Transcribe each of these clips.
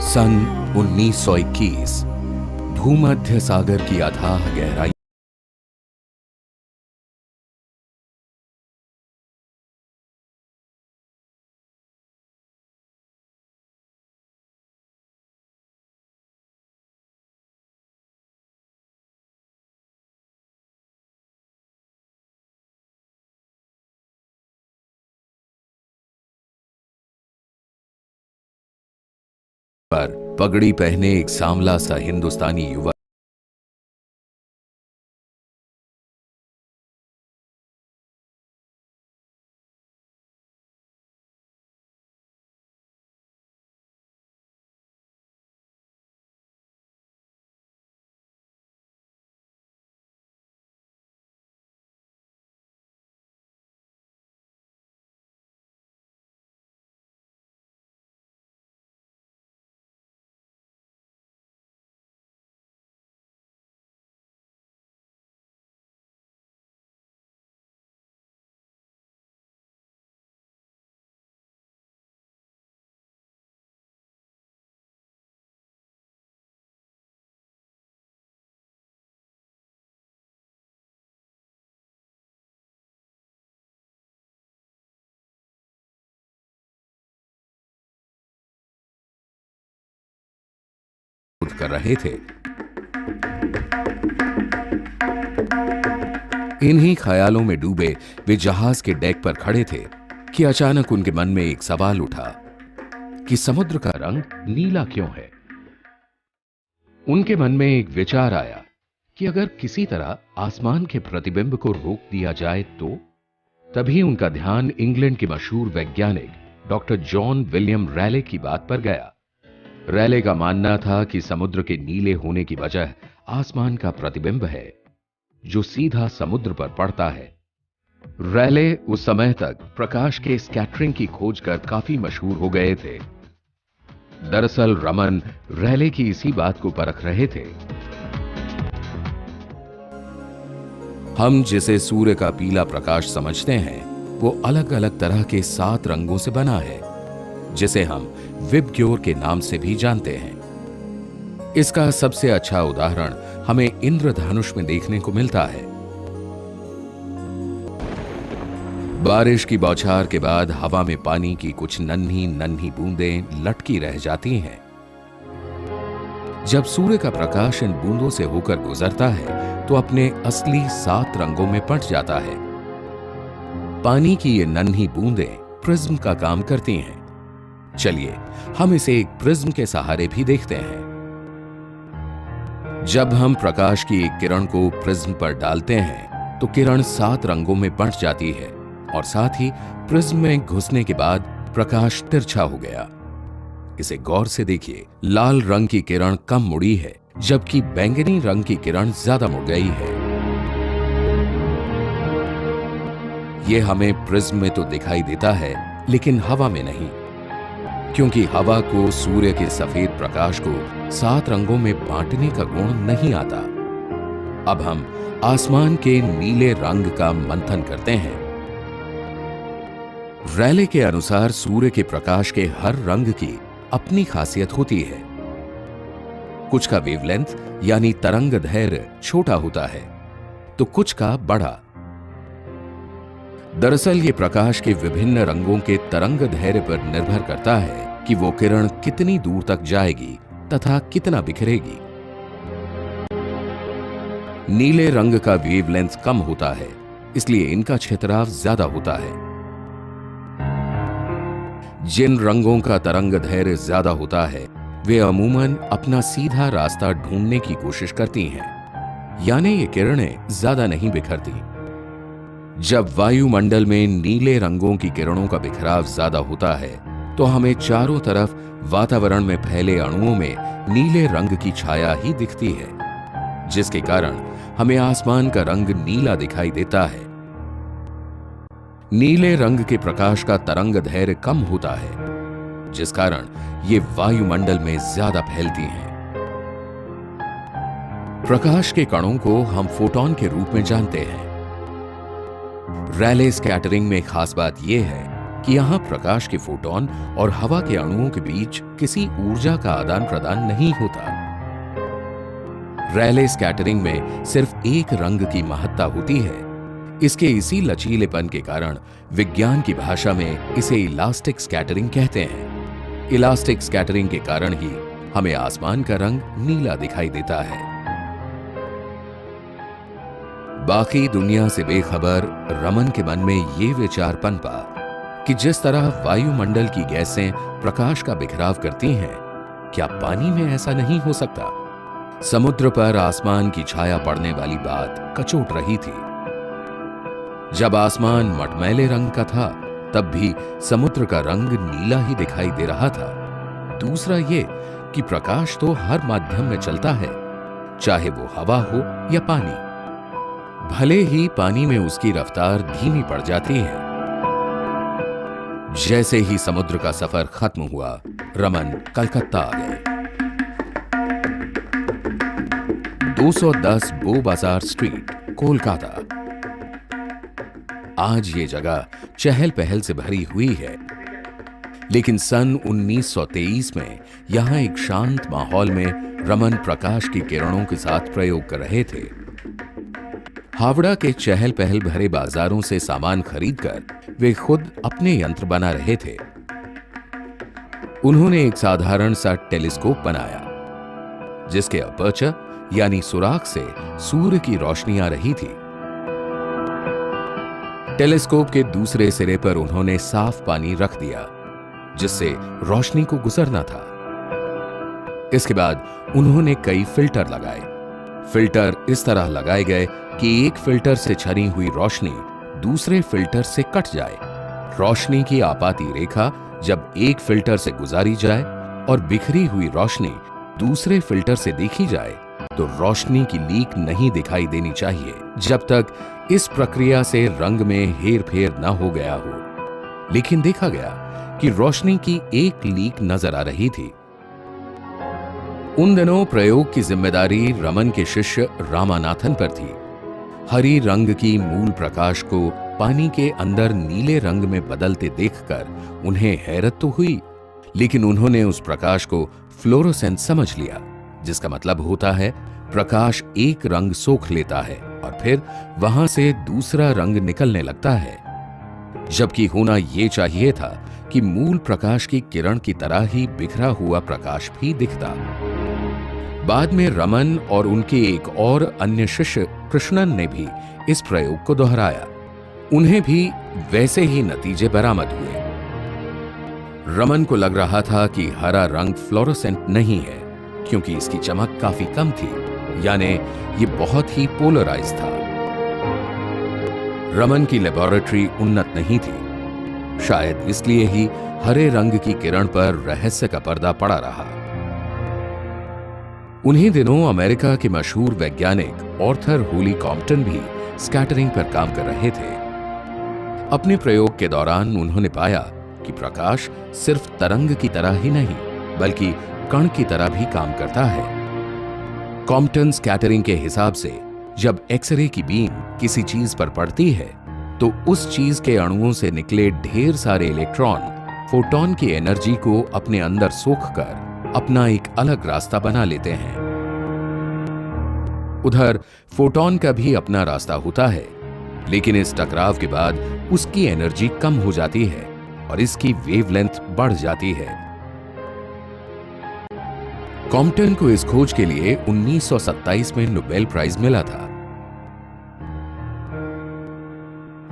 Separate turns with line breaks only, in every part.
सन 1921 भूमध्य सागर की अथाह गहराई पर पगड़ी पहने एक सांवला सा हिंदुस्तानी युवक कर रहे थे। इन्हीं ख्यालों में डूबे वे जहाज के डेक पर खड़े थे कि अचानक उनके मन में एक सवाल उठा कि समुद्र का रंग नीला क्यों है। उनके मन में एक विचार आया कि अगर किसी तरह आसमान के प्रतिबिंब को रोक दिया जाए तो। तभी उनका ध्यान इंग्लैंड के मशहूर वैज्ञानिक डॉक्टर जॉन विलियम रैले की बात पर गया। रैले का मानना था कि समुद्र के नीले होने की वजह आसमान का प्रतिबिंब है जो सीधा समुद्र पर पड़ता है। रैले उस समय तक प्रकाश के स्कैटरिंग की खोज कर काफी मशहूर हो गए थे। दरअसल रमन रैले की इसी बात को परख रहे थे। हम जिसे सूर्य का पीला प्रकाश समझते हैं वो अलग अलग तरह के 7 रंगों से बना है, जिसे हम विबग्योर के नाम से भी जानते हैं। इसका सबसे अच्छा उदाहरण हमें इंद्रधनुष में देखने को मिलता है। बारिश की बौछार के बाद हवा में पानी की कुछ नन्ही नन्ही बूंदें लटकी रह जाती हैं। जब सूर्य का प्रकाश इन बूंदों से होकर गुजरता है तो अपने असली 7 रंगों में बंट जाता है। पानी की ये नन्ही बूंदें प्रिज्म का काम करती हैं। चलिए हम इसे एक प्रिज्म के सहारे भी देखते हैं। जब हम प्रकाश की एक किरण को प्रिज्म पर डालते हैं तो किरण 7 रंगों में बंट जाती है और साथ ही प्रिज्म में घुसने के बाद प्रकाश तिरछा हो गया। इसे गौर से देखिए, लाल रंग की किरण कम मुड़ी है जबकि बैंगनी रंग की किरण ज्यादा मुड़ गई है। यह हमें प्रिज्म में तो दिखाई देता है लेकिन हवा में नहीं, क्योंकि हवा को सूर्य के सफेद प्रकाश को 7 रंगों में बांटने का गुण नहीं आता। अब हम आसमान के नीले रंग का मंथन करते हैं। रैले के अनुसार सूर्य के प्रकाश के हर रंग की अपनी खासियत होती है। कुछ का वेवलेंथ यानी तरंग दैर्घ्य छोटा होता है तो कुछ का बड़ा। दरअसल ये प्रकाश के विभिन्न रंगों के तरंग दैर्घ्य पर निर्भर करता है कि वो किरण कितनी दूर तक जाएगी तथा कितना बिखरेगी। नीले रंग का वेवलेंथ कम होता है, इसलिए इनका छितराव ज्यादा होता है। जिन रंगों का तरंग दैर्घ्य ज्यादा होता है वे अमूमन अपना सीधा रास्ता ढूंढने की कोशिश करती हैं, यानी ये किरणें ज्यादा नहीं बिखरती। जब वायुमंडल में नीले रंगों की किरणों का बिखराव ज्यादा होता है तो हमें चारों तरफ वातावरण में फैले अणुओं में नीले रंग की छाया ही दिखती है, जिसके कारण हमें आसमान का रंग नीला दिखाई देता है। नीले रंग के प्रकाश का तरंग दैर्घ्य कम होता है, जिस कारण ये वायुमंडल में ज्यादा फैलती हैं। प्रकाश के कणों को हम फोटॉन के रूप में जानते हैं। रैले स्कैटरिंग में खास बात यह है कि कि यहां प्रकाश के फोटॉन और हवा के अणुओं के बीच किसी ऊर्जा का आदान प्रदान नहीं होता। रैले स्कैटरिंग में सिर्फ एक रंग की महत्ता होती है। इसके इसी लचीलेपन के कारण विज्ञान की भाषा में इसे इलास्टिक स्कैटरिंग कहते हैं। इलास्टिक स्कैटरिंग के कारण ही हमें आसमान का रंग नीला दिखाई देता है। बाकी दुनिया से बेखबर रमन के मन में ये विचार पनपा कि जिस तरह वायुमंडल की गैसें प्रकाश का बिखराव करती हैं, क्या पानी में ऐसा नहीं हो सकता? समुद्र पर आसमान की छाया पड़ने वाली बात कचोट रही थी। जब आसमान मटमैले रंग का था, तब भी समुद्र का रंग नीला ही दिखाई दे रहा था। दूसरा ये कि प्रकाश तो हर माध्यम में चलता है, चाहे वो हवा हो या पानी। भले ही पानी में उसकी रफ्तार धीमी पड़ जाती है। जैसे ही समुद्र का सफर खत्म हुआ, रमन कलकत्ता आ गए। 210 बो बाजार स्ट्रीट, कोलकाता। आज ये जगह चहल पहल से भरी हुई है, लेकिन सन 1923 में यहां एक शांत माहौल में रमन प्रकाश की किरणों के साथ प्रयोग कर रहे थे। हावड़ा के चहल पहल भरे बाजारों से सामान खरीदकर वे खुद अपने यंत्र बना रहे थे। उन्होंने एक साधारण सा टेलीस्कोप बनाया, जिसके अपर्चर यानी सुराख से सूर्य की रोशनी आ रही थी। टेलीस्कोप के दूसरे सिरे पर उन्होंने साफ पानी रख दिया, जिससे रोशनी को गुजरना था। इसके बाद उन्होंने कई फिल्टर लगाए। फिल्टर इस तरह लगाए गए कि एक फिल्टर से छनी हुई रोशनी दूसरे फिल्टर से कट जाए। रोशनी की आपाती रेखा जब एक फिल्टर से गुजारी जाए और बिखरी हुई रोशनी दूसरे फिल्टर से देखी जाए, तो रोशनी की लीक नहीं दिखाई देनी चाहिए, जब तक इस प्रक्रिया से रंग में हेर फेर न हो गया हो। लेकिन देखा गया कि रोशनी की एक लीक नजर आ रही थी। उन दिनों प्रयोग की जिम्मेदारी रमन के शिष्य रामानाथन पर थी। हरी रंग की मूल प्रकाश को पानी के अंदर नीले रंग में बदलते देखकर उन्हें हैरत तो हुई, लेकिन उन्होंने उस प्रकाश को फ्लोरोसेंस समझ लिया, जिसका मतलब होता है प्रकाश एक रंग सोख लेता है और फिर वहां से दूसरा रंग निकलने लगता है। जबकि होना यह चाहिए था कि मूल प्रकाश की किरण की तरह ही बिखरा हुआ प्रकाश भी दिखता। बाद में रमन और उनके एक और अन्य शिष्य कृष्णन ने भी इस प्रयोग को दोहराया। उन्हें भी वैसे ही नतीजे बरामद हुए। रमन को लग रहा था कि हरा रंग फ्लोरोसेंट नहीं है, क्योंकि इसकी चमक काफी कम थी, यानी ये बहुत ही पोलराइज था। रमन की लेबोरेटरी उन्नत नहीं थी, शायद इसलिए ही हरे रंग की किरण पर रहस्य का पर्दा पड़ा रहा। उन्हीं दिनों अमेरिका के मशहूर वैज्ञानिक आर्थर हूली कॉम्पटन भी स्कैटरिंग पर काम कर रहे थे। अपने प्रयोग के दौरान उन्होंने पाया कि प्रकाश सिर्फ तरंग की तरह ही नहीं, बल्कि कण की तरह भी काम करता है। कॉम्पटन स्कैटरिंग के हिसाब से जब एक्सरे की बीम किसी चीज पर पड़ती है, तो उस चीज के अणुओं से निकले ढेर सारे इलेक्ट्रॉन फोटॉन की एनर्जी को अपने अंदर सोखकर अपना एक अलग रास्ता बना लेते हैं। उधर फोटॉन का भी अपना रास्ता होता है, लेकिन इस टकराव के बाद उसकी एनर्जी कम हो जाती है और इसकी वेवलेंथ बढ़ जाती है। कॉम्पटन को इस खोज के लिए 1927 में नोबेल प्राइज मिला था।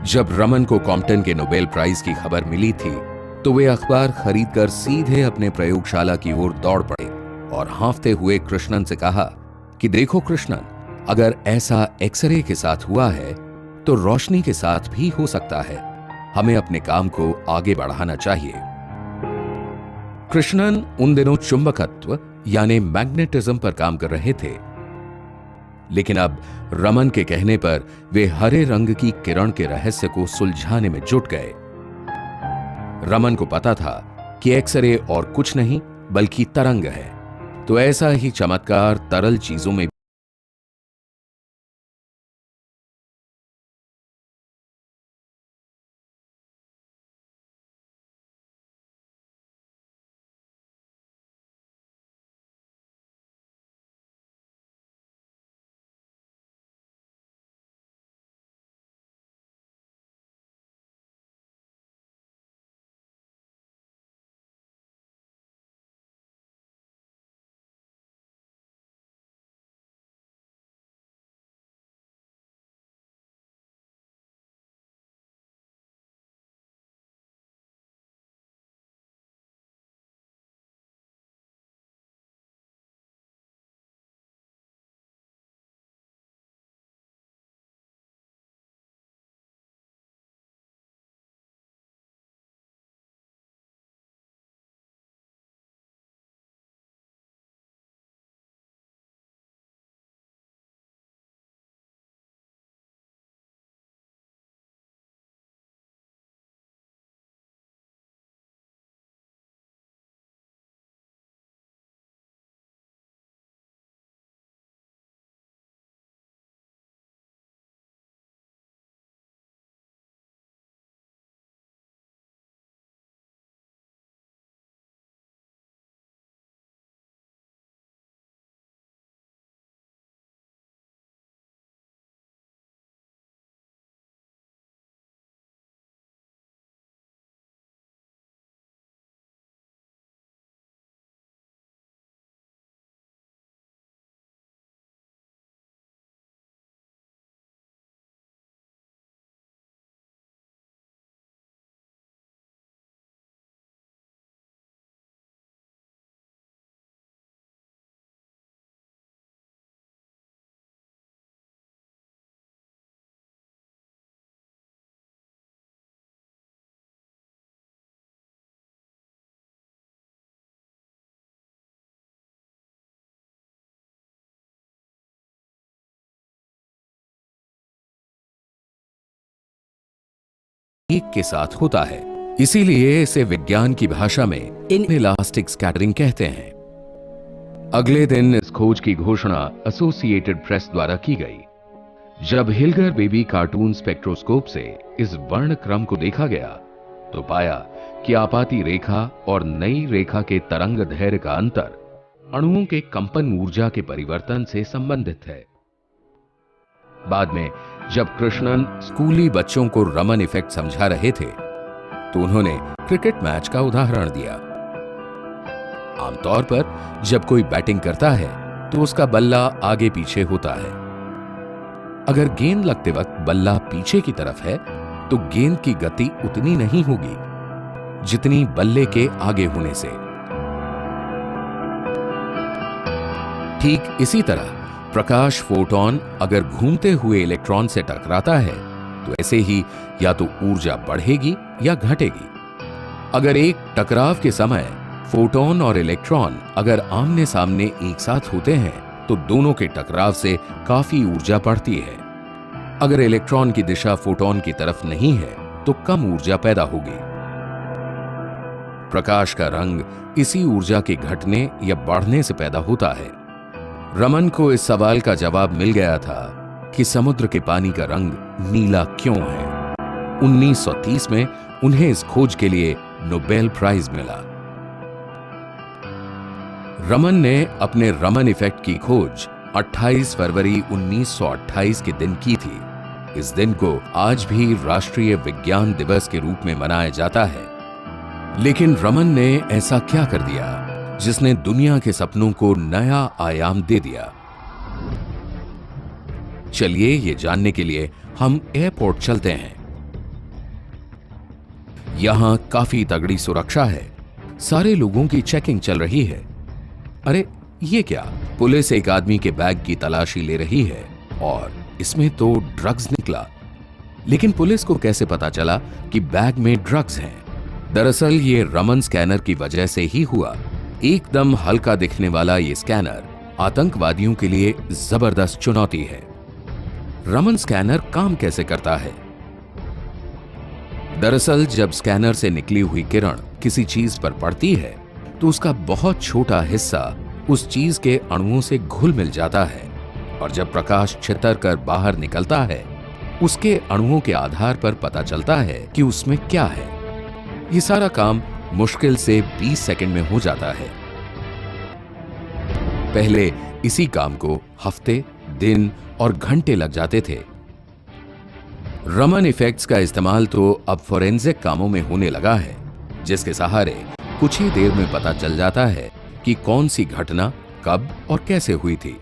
जब रमन को कॉम्पटन के नोबेल प्राइज की खबर मिली थी, तो वे अखबार खरीदकर सीधे अपने प्रयोगशाला की ओर दौड़ पड़े और हांफते हुए कृष्णन से कहा कि देखो कृष्णन, अगर ऐसा एक्सरे के साथ हुआ है, तो रोशनी के साथ भी हो सकता है। हमें अपने काम को आगे बढ़ाना चाहिए। कृष्णन उन दिनों चुंबकत्व यानी मैग्नेटिज्म पर काम कर रहे थे, लेकिन अब रमन के कहने पर वे हरे रंग की किरण के रहस्य को सुलझाने में जुट गए। रमन को पता था कि एक्सरे और कुछ नहीं बल्कि तरंग है, तो ऐसा ही चमत्कार तरल चीजों में एक के साथ होता है। इसीलिए इसे विज्ञान की भाषा में इनइलास्टिक स्कैटरिंग कहते हैं। अगले दिन इस खोज की घोषणा एसोसिएटेड प्रेस द्वारा की गई। जब हिलगर बेबी कार्टून स्पेक्ट्रोस्कोप से इस वर्ण क्रम को देखा गया तो पाया कि आपाती रेखा और नई रेखा के तरंग धैर्य का अंतर अणुओं के कंपन ऊर्जा के परिवर्तन से संबंधित है। बाद में जब कृष्णन स्कूली बच्चों को रमन इफेक्ट समझा रहे थे तो उन्होंने क्रिकेट मैच का उदाहरण दिया। आमतौर पर जब कोई बैटिंग करता है तो उसका बल्ला आगे पीछे होता है। अगर गेंद लगते वक्त बल्ला पीछे की तरफ है तो गेंद की गति उतनी नहीं होगी जितनी बल्ले के आगे होने से। ठीक इसी तरह प्रकाश फोटोन अगर घूमते हुए इलेक्ट्रॉन से टकराता है तो ऐसे ही या तो ऊर्जा बढ़ेगी या घटेगी। अगर एक टकराव के समय फोटोन और इलेक्ट्रॉन अगर आमने सामने एक साथ होते हैं तो दोनों के टकराव से काफी ऊर्जा बढ़ती है। अगर इलेक्ट्रॉन की दिशा फोटोन की तरफ नहीं है तो कम ऊर्जा पैदा होगी। प्रकाश का रंग इसी ऊर्जा के घटने या बढ़ने से पैदा होता है। रमन को इस सवाल का जवाब मिल गया था कि समुद्र के पानी का रंग नीला क्यों है। 1930 में उन्हें इस खोज के लिए नोबेल प्राइज मिला। रमन ने अपने रमन इफेक्ट की खोज 28 फरवरी 1928 के दिन की थी। इस दिन को आज भी राष्ट्रीय विज्ञान दिवस के रूप में मनाया जाता है। लेकिन रमन ने ऐसा क्या कर दिया जिसने दुनिया के सपनों को नया आयाम दे दिया? चलिए ये जानने के लिए हम एयरपोर्ट चलते हैं। यहां काफी तगड़ी सुरक्षा है। सारे लोगों की चेकिंग चल रही है। अरे ये क्या? पुलिस एक आदमी के बैग की तलाशी ले रही है और इसमें तो ड्रग्स निकला। लेकिन पुलिस को कैसे पता चला कि बैग में ड्रग्स हैं? दरअसल ये रमन स्कैनर की वजह से ही हुआ। एकदम हल्का दिखने वाला ये स्कैनर आतंकवादियों के लिए जबरदस्त चुनौती है। रमन स्कैनर काम कैसे करता है? दरअसल जब स्कैनर से निकली हुई किरण किसी चीज पर पड़ती है तो उसका बहुत छोटा हिस्सा उस चीज के अणुओं से घुल मिल जाता है और जब प्रकाश छितर कर बाहर निकलता है उसके अणुओं के आधार पर पता चलता है कि उसमें क्या है। ये सारा काम मुश्किल से 20 सेकंड में हो जाता है। पहले इसी काम को हफ्ते, दिन और घंटे लग जाते थे। रमन इफेक्ट्स का इस्तेमाल तो अब फोरेंसिक कामों में होने लगा है, जिसके सहारे कुछ ही देर में पता चल जाता है कि कौन सी घटना कब और कैसे हुई थी।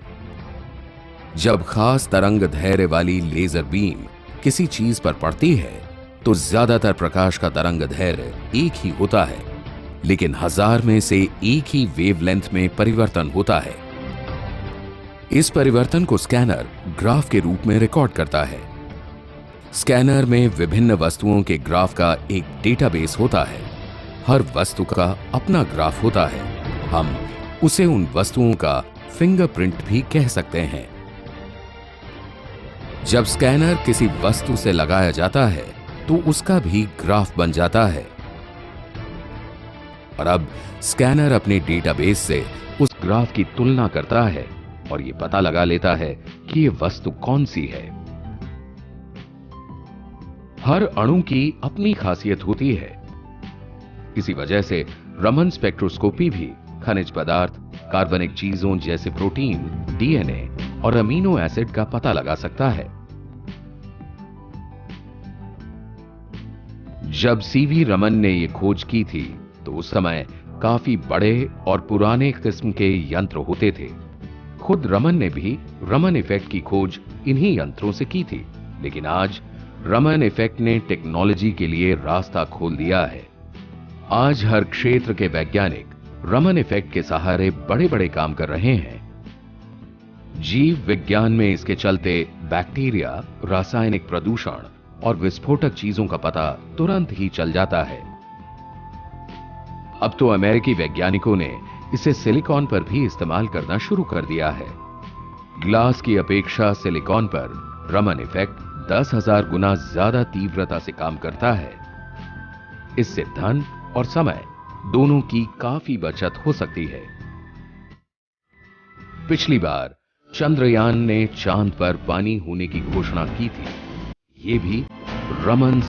जब खास तरंग धैर्य वाली लेजर बीम किसी चीज पर पड़ती है तो ज्यादातर प्रकाश का तरंग धैर्य एक ही होता है, लेकिन 1000 में से एक ही वेवलेंथ में परिवर्तन होता है। इस परिवर्तन को स्कैनर ग्राफ के रूप में रिकॉर्ड करता है। स्कैनर में विभिन्न वस्तुओं के ग्राफ का एक डेटाबेस होता है। हर वस्तु का अपना ग्राफ होता है। हम उसे उन वस्तुओं का फिंगरप्रिंट भी कह सकते हैं। जब स्कैनर किसी वस्तु से लगाया जाता है तो उसका भी ग्राफ बन जाता है और अब स्कैनर अपने डेटाबेस से उस ग्राफ की तुलना करता है और यह पता लगा लेता है कि यह वस्तु कौन सी है। हर अणु की अपनी खासियत होती है। इसी वजह से रमन स्पेक्ट्रोस्कोपी भी खनिज पदार्थ, कार्बनिक चीजों जैसे प्रोटीन, डीएनए और अमीनो एसिड का पता लगा सकता है। जब सीवी रमन ने यह खोज की थी तो उस समय काफी बड़े और पुराने किस्म के यंत्र होते थे। खुद रमन ने भी रमन इफेक्ट की खोज इन्हीं यंत्रों से की थी, लेकिन आज रमन इफेक्ट ने टेक्नोलॉजी के लिए रास्ता खोल दिया है। आज हर क्षेत्र के वैज्ञानिक रमन इफेक्ट के सहारे बड़े बड़े काम कर रहे हैं। जीव विज्ञान में इसके चलते बैक्टीरिया, रासायनिक प्रदूषण और विस्फोटक चीजों का पता तुरंत ही चल जाता है। अब तो अमेरिकी वैज्ञानिकों ने इसे सिलिकॉन पर भी इस्तेमाल करना शुरू कर दिया है। ग्लास की अपेक्षा सिलिकॉन पर रमन इफेक्ट 10,000 गुना ज्यादा तीव्रता से काम करता है। इससे धन और समय दोनों की काफी बचत हो सकती है। पिछली बार चंद्रयान ने चांद पर पानी होने की घोषणा की थी। ये भी रमन